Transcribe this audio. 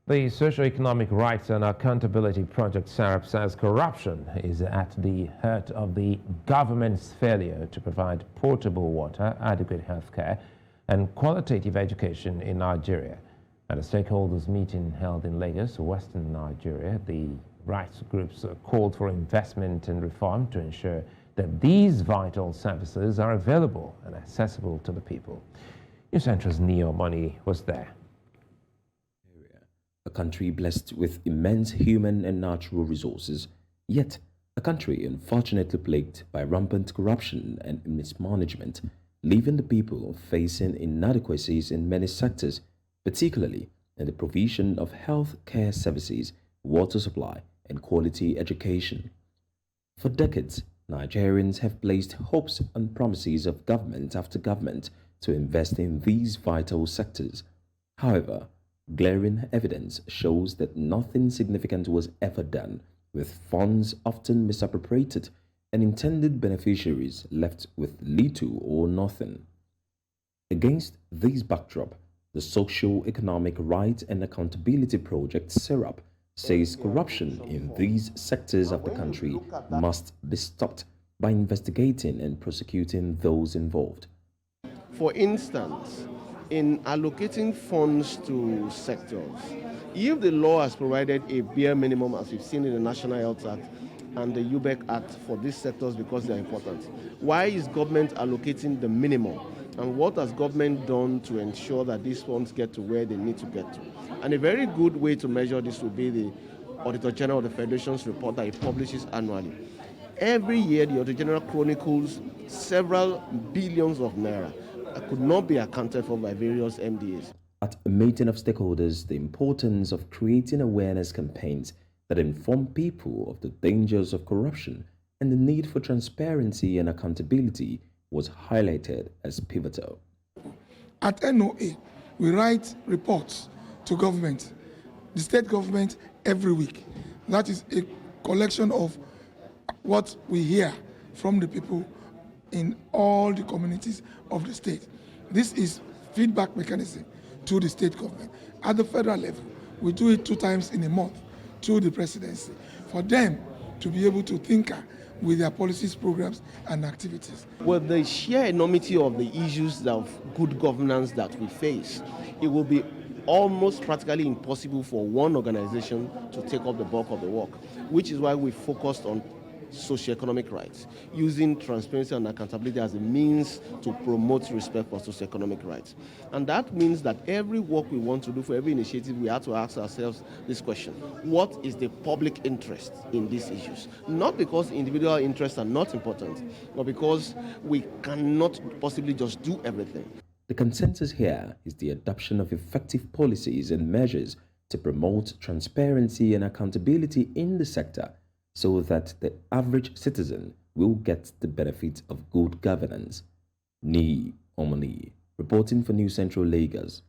The Socio-Economic Rights and Accountability Project SERAP says corruption is at the heart of the government's failure to provide potable water, adequate health care, and qualitative education in Nigeria. At a stakeholders meeting held in Lagos, Western Nigeria, the rights groups called for investment and reform to ensure that these vital services are available and accessible to the people. News Central's Omoniyi was there. A country blessed with immense human and natural resources, yet a country unfortunately plagued by rampant corruption and mismanagement, leaving the people facing inadequacies in many sectors, particularly in the provision of health care services, water supply, and quality education. For decades, Nigerians have placed hopes and promises of government after government to invest in these vital sectors. However, glaring evidence shows that nothing significant was ever done, with funds often misappropriated and intended beneficiaries left with little or nothing. Against this backdrop, the Socio-Economic Rights and Accountability Project SERAP says corruption in these sectors of the country must be stopped by investigating and prosecuting those involved. For instance, in allocating funds to sectors, if the law has provided a bare minimum, as we've seen in the National Health Act and the UBEC Act for these sectors because they're important, why is government allocating the minimum? And what has government done to ensure that these funds get to where they need to get to? And a very good way to measure this would be the Auditor General of the Federation's report that it publishes annually. Every year, the Auditor General chronicles several billions of naira that could not be accounted for by various MDAs. At a meeting of stakeholders, the importance of creating awareness campaigns that inform people of the dangers of corruption and the need for transparency and accountability was highlighted as pivotal. At NOA, we write reports to government, the state government, every week. That is a collection of what we hear from the people in all the communities of the state. This is feedback mechanism to the state government. At the federal level, we do it 2 times in a month to the presidency for them to be able to tinker with their policies, programs, and activities. With the sheer enormity of the issues of good governance that we face, it will be almost practically impossible for one organization to take up the bulk of the work, which is why we focused on socio-economic rights, using transparency and accountability as a means to promote respect for socio-economic rights. And that means that every work we want to do, for every initiative, we have to ask ourselves this question: what is the public interest in these issues? Not because individual interests are not important, but because we cannot possibly just do everything. The consensus here is the adoption of effective policies and measures to promote transparency and accountability in the sector, so that the average citizen will get the benefit of good governance. Niyi, Omoniyi, reporting for News Central Lagos.